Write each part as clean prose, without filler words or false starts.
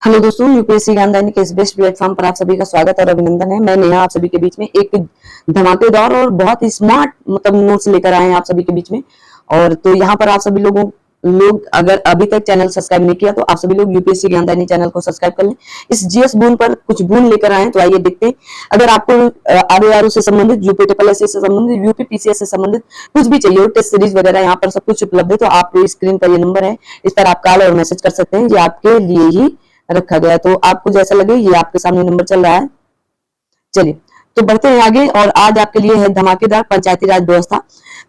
Hello दोस्तों, UPSC ज्ञानदायिनी के इस बेस्ट प्लेटफॉर्म पर आप सभी का स्वागत और अभिनंदन है। मैं नेहा आप सभी के बीच में एक धमाकेदार और बहुत ही स्मार्ट नोट्स लेकर आए हैं आप सभी के बीच में। और तो यहाँ पर आप सभी लोग अगर अभी तक चैनल सब्सक्राइब नहीं किया तो आप सभी लोग यूपीएससी ज्ञानदायिनी चैनल को सब्सक्राइब कर लें। इस जीएस बून पर कुछ बून लेकर आए, तो आइए देखते हैं। अगर आपको आरओआर से संबंधित, यूपी ट्रिपल एस से संबंधित, यूपी पीसीएस से संबंधित कुछ भी चाहिए, टेस्ट सीरीज वगैरह यहाँ पर सब कुछ उपलब्ध है। तो आप स्क्रीन पर ये नंबर है, इस पर आप कॉल और मैसेज कर सकते हैं। ये आपके लिए ही रखा गया है, तो आपको जैसा लगे। ये आपके सामने नंबर चल रहा है। चलिए तो बढ़ते हैं आगे। और आज आपके लिए है धमाकेदार पंचायती राज व्यवस्था।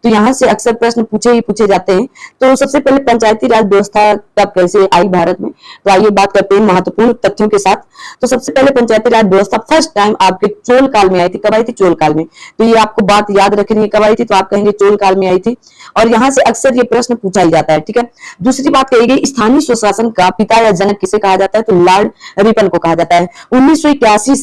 तो यहाँ से अक्सर प्रश्न पूछे जाते हैं। तो सबसे पहले पंचायती राज व्यवस्था कब कैसे आई भारत में, तो आइए बात करते हैं महत्वपूर्ण तथ्यों के साथ। तो सबसे पहले पंचायती राज व्यवस्था फर्स्ट टाइम आपके चोल काल में आई थी। कब आई थी? चोल काल में। तो ये आपको बात याद रखनी है, कब आई थी, तो आप कहेंगे चोल काल में आई थी। और यहाँ से अक्सर ये प्रश्न पूछा ही जाता है। ठीक है। दूसरी बात कही गई, स्थानीय स्वशासन का पिता या जनक किसे कहा जाता है, तो लॉर्ड रिपन को कहा जाता है। 1981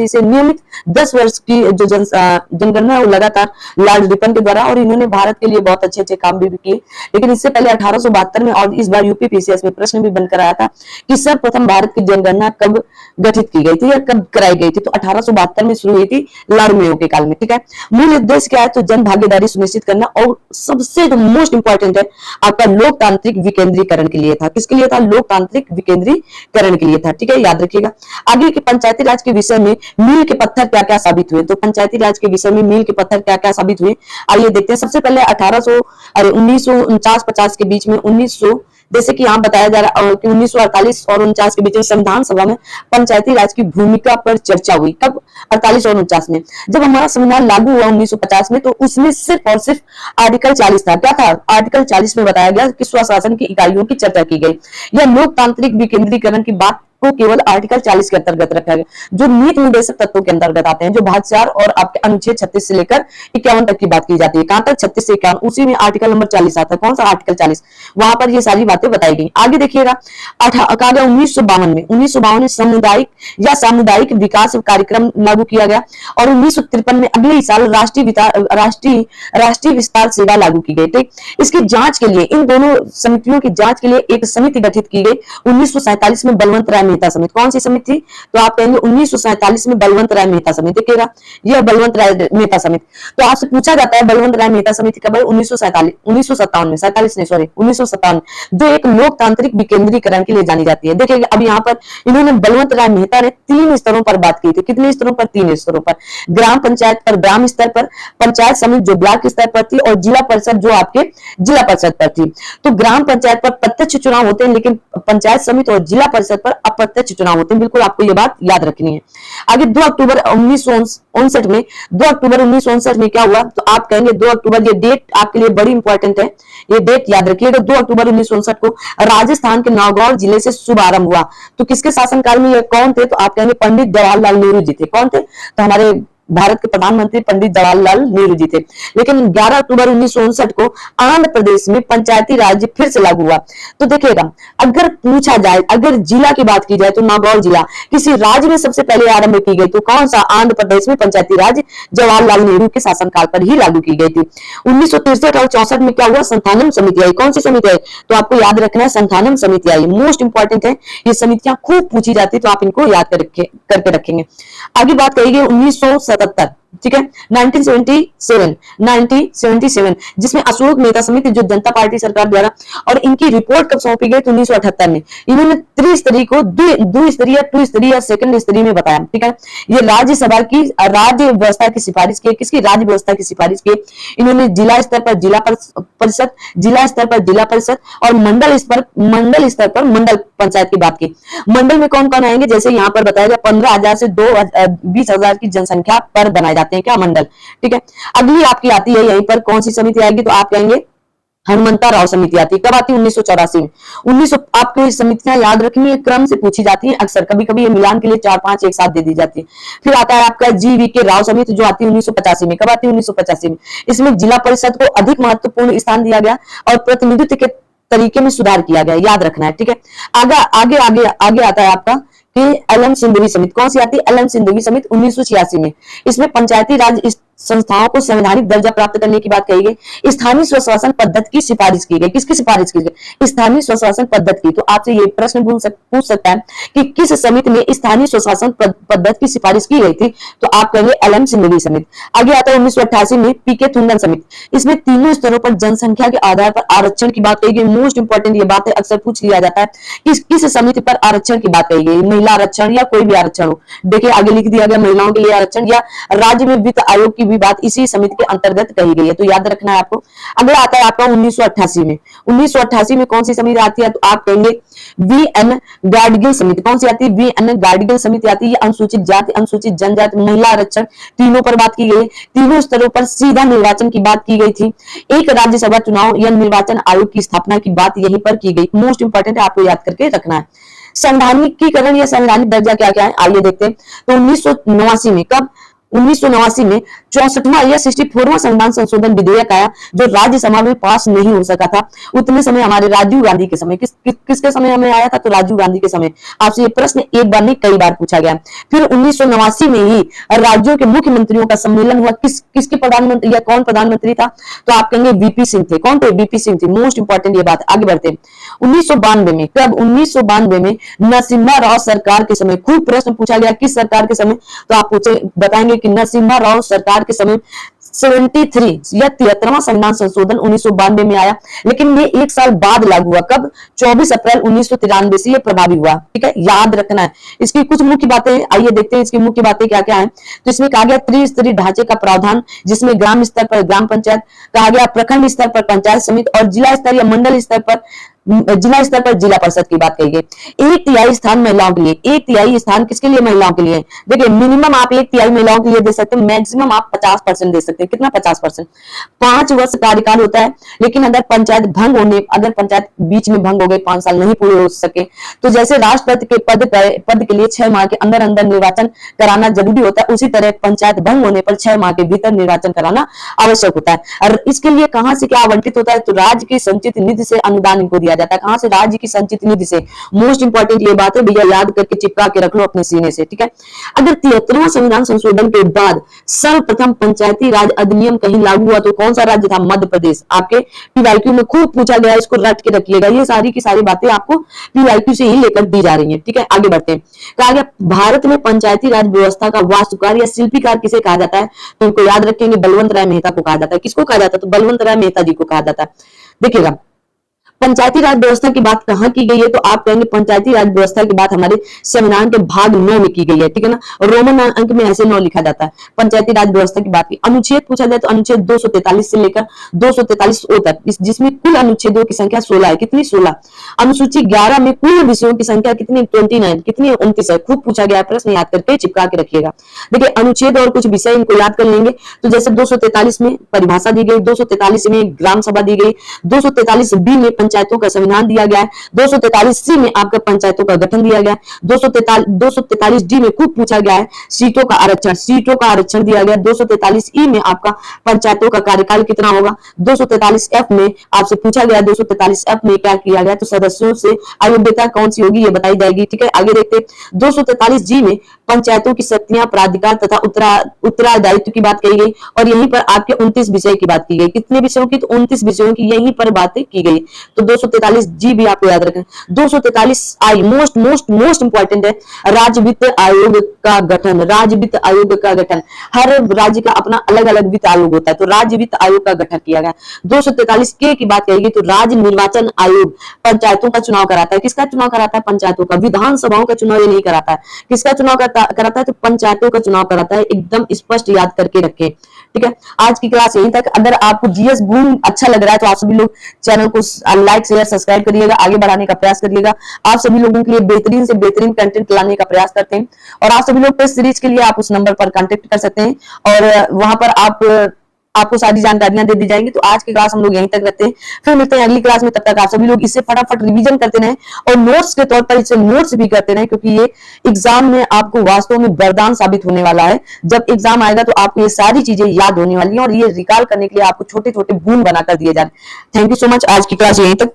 से नियमित 10 वर्ष की जो जनगणना है वो लगातार लॉर्ड रिपन के द्वारा, और इन्होंने भारत के लिए बहुत अच्छे अच्छे काम भी किए। लेकिन इससे पहले 1872 में, और इस बार यूपी पीसीएस में प्रश्न भी बनकर आया था कि सर्वप्रथम भारत की जनगणना कब गठित की गई थी या कब कराई गई थी, तो 1872 में शुरू हुई थी लॉर्ड मेयो के काल में। ठीक है। मूल उद्देश्य क्या है, तो जन भागीदारी सुनिश्चित करना, और सबसे जो मोस्ट इंपॉर्टेंट है आपका लोकतांत्रिक विकेंद्रीकरण के लिए था। किसके लिए था? लोकतांत्रिक विकेंद्रीकरण के लिए था। ठीक है, याद रखिएगा। आगे के पंचायती राज के विषय में मील के पत्थर क्या क्या साबित हुए, तो पंचायती राज के विषय में मील के पत्थर क्या क्या साबित हुए, आइए देखते हैं। सबसे पहले 1949-50 के बीच में 1900, जैसे कि यहाँ बताया जा रहा है कि 1948 और 49 के बीच में संविधान सभा में पंचायती राज की भूमिका पर चर्चा हुई। कब? 48 और 49 में। जब हमारा संविधान लागू हुआ 1950 में, तो उसमें सिर्फ और सिर्फ आर्टिकल 40 था। क्या था? आर्टिकल 40 में बताया गया कि स्वशासन की इकाइयों की चर्चा की गई। यह लोकतांत्रिक विकेंद्रीकरण की बात को केवल आर्टिकल 40 के अंतर्गत रखा गया, जो नीति निर्देशक तत्वों के अंतर्गत आते हैं, जो भाग 4 और आपके अनुच्छेद 36 से लेकर 51 तक की बात की जाती है। कहां तक? 36 से 51, उसी में आर्टिकल नंबर 40 आता है। कौन सा? आर्टिकल 40। वहां पर ये सारी बातें बताई गई। आगे देखिएगा, 1952 में सामुदायिक या सामुदायिक विकास कार्यक्रम लागू किया गया, और 1953 में अगले साल राष्ट्रीय विस्तार सेवा लागू की गई। ठीक। इसकी जांच के लिए, इन दोनों समितियों की जांच के लिए एक समिति गठित की गई 1947 में, बलवंत राय मेहता समिति। कौन सी समिति थी? तो आप कहेंगे 1947 में बलवंत राय मेहता समिति। देखिएगा, यह बलवंत राय मेहता समिति। तो आपसे पूछा जाता है बलवंत राय मेहता समिति कब है? 1957 में, 47 नहीं, सॉरी 1957, जो एक लोकतांत्रिक विकेंद्रीकरण के लिए जानी जाती है। देखिएगा, अब यहाँ पर इन्होंने बलवंत राय मेहता ने 3 स्तरों पर बात की थी। कितने स्तरों पर? 3 स्तरों पर। ग्राम पंचायत पर, ग्राम स्तर पर, पंचायत समिति जो ब्लॉक स्तर पर थी, और जिला परिषद जो आपके जिला परिषद पर थी। तो ग्राम पंचायत पर प्रत्यक्ष चुनाव होते हैं, लेकिन पंचायत समिति और जिला परिषद पर अप्रत्यक्ष चुनाव होते हैं। बिल्कुल आपको ये बात याद रखनी है। आगे 2 अक्टूबर 1959 में, 2 अक्टूबर 1959 में क्या हुआ, तो आप कहेंगे 2 अक्टूबर, ये डेट आपके लिए बड़ी इंपॉर्टेंट है, ये डेट याद रखिएगा। 2 अक्टूबर 1959 को राजस्थान के नागौर जिले से शुभारंभ हुआ। तो किसके शासनकाल में ये कौन थे, तो आप कहेंगे पंडित जवाहरलाल नेहरू जी थे। कौन थे? तो हमारे भारत के प्रधानमंत्री पंडित जवाहरलाल नेहरू जी थे। लेकिन 11 अक्टूबर 1959 को आंध्र प्रदेश में पंचायती राज फिर से लागू हुआ। तो देखिएगा, अगर पूछा जाए, अगर जिला की बात की जाए, तो नागौर जिला किसी राज्य में सबसे पहले आरंभ की गई, तो कौन सा? आंध्र प्रदेश में पंचायती राज जवाहरलाल नेहरू के शासनकाल पर ही लागू की गई थी। 1963 और 64 में क्या हुआ? संथानम समिति आई। कौन सी समिति आई? तो आपको याद रखना है, संथानम समिति आई। मोस्ट इंपॉर्टेंट है, ये समितियां खूब पूछी जाती है, तो आप इनको याद करके रखेंगे। आगे बात करेंगे 1977, ठीक है, 1977, जिसमें अशोक मेहता समिति जो जनता पार्टी सरकार द्वारा, और इनकी रिपोर्ट कब सौंपी गई? तो 1978 में। इन्होंने त्रिस्तरीय को द्विस्तरीय, टू स्तरीय, सेकंड स्तरीय में बताया। ठीक है। ये राज्यसभा की राज्य व्यवस्था की सिफारिश की। किसकी? राज्य व्यवस्था की सिफारिश की। इन्होंने जिला स्तर पर जिला परिषद, जिला स्तर पर जिला परिषद, और मंडल स्तर पर मंडल पंचायत की बात की। मंडल में कौन कौन आएंगे? जैसे यहाँ पर बताया गया 15,000 से 20,000 की जनसंख्या पर बनाए जाते हैं क्या? मंडल। ठीक है। अगली आपकी आती है, यहीं पर कौन सी समिति आएगी, तो आप कहेंगे हनुमंता राव समिति आती है। कब आती है? 1984 में। 1900 आपको ये समितियां याद रखनी है, क्रम से पूछी जाती है अक्सर, कभी कभी ये मिलान के लिए 4-5 एक साथ दे दी जाती है। फिर आता है आपका जीवी के राव समिति, जो आती है 1985 में। कब आती है? 1985 में। इसमें जिला परिषद को अधिक महत्वपूर्ण स्थान दिया गया, और प्रतिनिधित्व के तरीके में सुधार किया गया, याद रखना है। ठीक है। आगे आता है आपका कि एलएम सिंधवी समिति। कौन सी आती है? एलएम सिंधवी समिति 1986 में। इसमें पंचायती राज संस्थाओं को संवैधानिक दर्जा प्राप्त करने की बात कही गई। स्थानीय स्वशासन पद्धति की सिफारिश की गई। किसकी सिफारिश की गई? स्थानीय स्वशासन पद्धति की। तो आपसे ये प्रश्न पूछ सकता है कि किस समिति में स्थानीय स्वशासन पद्धति की सिफारिश की गई थी? तो आप कहेंगे एलएम सिंघवी समिति। आगे आता है 1988 में पीके थुंदन समिति। इसमें तीनों स्तरों पर जनसंख्या के आधार पर आरक्षण की बात कही गई। मोस्ट इंपोर्टेंट ये बात है, अक्सर पूछ लिया जाता है कि किस समिति पर आरक्षण की बात कही गई, महिला आरक्षण या कोई भी आरक्षण हो। देखिए आगे लिख दिया गया महिलाओं के लिए आरक्षण या राज्य में वित्त आयोग की भी बात इसी समिति के अंतर्गत कही गई है, तो याद रखना है आपको। अगला आता है आपका 1988 में। 1988 में कौन सी समिति आती है? तो आप कहेंगे वीएन गाडगिल समिति। कौन सी आती है? वीएन गाडगिल समिति आती है। अनुसूचित जाति, अनुसूचित जनजाति, महिला आरक्षण तीनों पर बात की गई। तीनों स्तरों पर सीधा निर्वाचन की बात की गई थी। एक राज्यसभा चुनाव या निर्वाचन आयोग की स्थापना की बात यहीं पर की गई। मोस्ट इंपोर्टेंट है, आपको याद करके रखना है। संवैधानिकीकरण या संवैधानिक दर्जा क्या क्या है, आइए देखते हैं। तो 1989 में, कब? 1989 में 64वां या 64वां संविधान संशोधन विधेयक आया जो राज्यसभा में पास नहीं हो सका था। उतने समय हमारे राजीव गांधी के समय, किसके समय में आया था? तो राजीव गांधी के समय। आपसे ये प्रश्न एक बार नहीं कई बार पूछा गया। फिर 1989 में ही राज्यों के मुख्यमंत्रियों का सम्मेलन हुआ। किसके प्रधानमंत्री या कौन प्रधानमंत्री था? तो आप कहेंगे वीपी सिंह थे। कौन थे? वीपी सिंह थे। मोस्ट इंपोर्टेंट ये बात। आगे बढ़ते हैं 1992 में। कब? 1992 में नरसिम्हा राव सरकार के समय। खूब प्रश्न पूछा गया, किस सरकार के समय? तो आप बताएंगे कि नरसिम्हा राव सरकार के समय 73 या 73वां संविधान संशोधन 1992 में आया, लेकिन ये एक साल बाद लागू हुआ। कब? 24 अप्रैल 1993 से ये प्रभावी हुआ। ठीक है, याद रखना है। इसकी कुछ मुख्य बातें आइए देखते हैं, इसकी मुख्य बातें क्या क्या है। तो इसमें कहा गया त्रिस्तरीय ढांचे का प्रावधान, जिसमें ग्राम स्तर पर ग्राम पंचायत, कहा गया प्रखंड स्तर पर पंचायत समिति और जिला स्तर या मंडल स्तर पर जिला परिषद की बात कही गई। 1/3 स्थान महिलाओं के लिए। 1/3 स्थान किसके लिए? महिलाओं के लिए। देखिए मिनिमम आप 1/3 महिलाओं के लिए दे सकते हैं, मैक्सिमम आप 50% दे सकते हैं। कितना? 50%। 5 वर्ष कार्यकाल होता है, लेकिन अगर पंचायत भंग होने, अगर पंचायत बीच में भंग हो गई, 5 साल नहीं पूरे हो सके, तो जैसे राष्ट्रपति के पद के लिए 6 माह के अंदर अंदर निर्वाचन कराना जरूरी होता है, उसी तरह पंचायत भंग होने पर 6 माह के भीतर निर्वाचन कराना आवश्यक होता है। और इसके लिए कहां से क्या आवंटित होता है? तो राज्य की संचित निधि से अनुदान इनको दिया जाता है। कहां से? राज्य की संचित निधि से। मोस्ट इंपोर्टेंट ये बात है भैया, याद करके चिपका के रख लो अपने सीने से। ठीक है, अगर 73वां संविधान संशोधन के बाद सर्वप्रथम पंचायती राज अधिनियम कहीं लागू हुआ तो कौन सा राज्य था? मध्य प्रदेश। आपके पीवाईक्यू में खूब पूछा गया, इसको रट के रखिएगा। ये सारी की सारी बातें आपको पीवाईक्यू से ही लेकर दी जा रही है। ठीक है, आगे बढ़ते हैं। कहा गया भारत में पंचायती राज व्यवस्था का वास्तुकार या शिल्पीकार किसे कहा जाता है? तो इनको याद रखेंगे, बलवंत राय मेहता को कहा जाता है। किसको कहा जाता है? तो बलवंत राय मेहता जी को कहा जाता है। देखिएगा पंचायती राज व्यवस्था की बात कहां की गई है? तो आप कहेंगे पंचायती राज व्यवस्था की बात हमारे संविधान के भाग 9 में की गई है। ठीक है ना, रोमन अंक में ऐसे 9 लिखा जाता है। पंचायती राज व्यवस्था की बात की। अनुच्छेद पूछा जाए तो अनुच्छेद 243 से लेकर 243 तक, जिसमें कुल अनुच्छेदों की संख्या 16 है। कितनी? 16। अनुसूची 11 में कुल विषयों की संख्या कितनी? 29। कितनी? 29 है। खूब पूछा गया प्रश्न, याद करके चिपका के रखिएगा। देखिए अनुच्छेद और कुछ विषय इनको याद कर लेंगे। तो जैसे 243 में परिभाषा दी गई, 243 में ग्राम सभा दी गई, 243 में पंचायतों का संविधान दिया गया है, 243 में आपका पंचायतों का गठन दिया गया है, 243 में खूब पूछा गया है सीटों का आरक्षण दिया गया। 243 में आपका पंचायतों का कार्यकाल कितना होगा? 243 में आपसे पूछा गया, 243 में क्या किया गया? तो सदस्यों से अयोग्यता कौन सी होगी ये बताई जाएगी। ठीक है, आगे देखते हैं 243 में पंचायतों की शक्तियां, प्राधिकार तथा उत्तरदायित्व की बात कही गई और यहीं पर आपके 29 विषय की बात की गई। कितने विषयों की? तो 29 विषयों की यहीं पर बातें की गई। तो 243 भी आपको याद रखें। 243 मोस्ट इंपॉर्टेंट है, राज्य वित्त आयोग का गठन। राज्य वित्त आयोग का गठन, हर राज्य का अपना अलग अलग वित्त आयोग होता है, तो राज्य वित्त आयोग का गठन किया गया। 243 की बात करेगी तो राज्य निर्वाचन आयोग पंचायतों का चुनाव कराता है। किसका चुनाव कराता है? पंचायतों का। विधानसभाओं का चुनाव ये नहीं कराता है। किसका चुनाव कराता है? तो पंचायतों का चुनाव कराता है। एकदम स्पष्ट याद करके रखें। ठीक है, आज की क्लास यहीं तक। अगर आपको जीएस बूम अच्छा लग रहा है तो आप सभी लोग चैनल को लाइक शेयर सब्सक्राइब करिएगा, आगे बढ़ाने का प्रयास करिएगा। आप सभी लोगों के लिए बेहतरीन से बेहतरीन कंटेंट लाने का प्रयास करते हैं और आप सभी लोग टेस्ट सीरीज के लिए आप उस नंबर पर कांटेक्ट कर सकते हैं और वहां पर आपको सारी जानकारियां दे दी जाएंगी। तो आज की क्लास हम लोग यहीं तक रखते हैं, फिर मिलते हैं अगली क्लास में। तब तक आप सभी लोग इसे फटाफट रिवीजन करते रहें और नोट्स के तौर पर इसे नोट्स भी करते रहें, क्योंकि ये एग्जाम में आपको वास्तव में वरदान साबित होने वाला है। जब एग्जाम आएगा तो आपको ये सारी चीजें याद होने वाली है और ये रिकॉल करने के लिए आपको छोटे छोटे बूंद बनाकर दिए जाए। Thank you so much. आज की क्लास यहीं तक।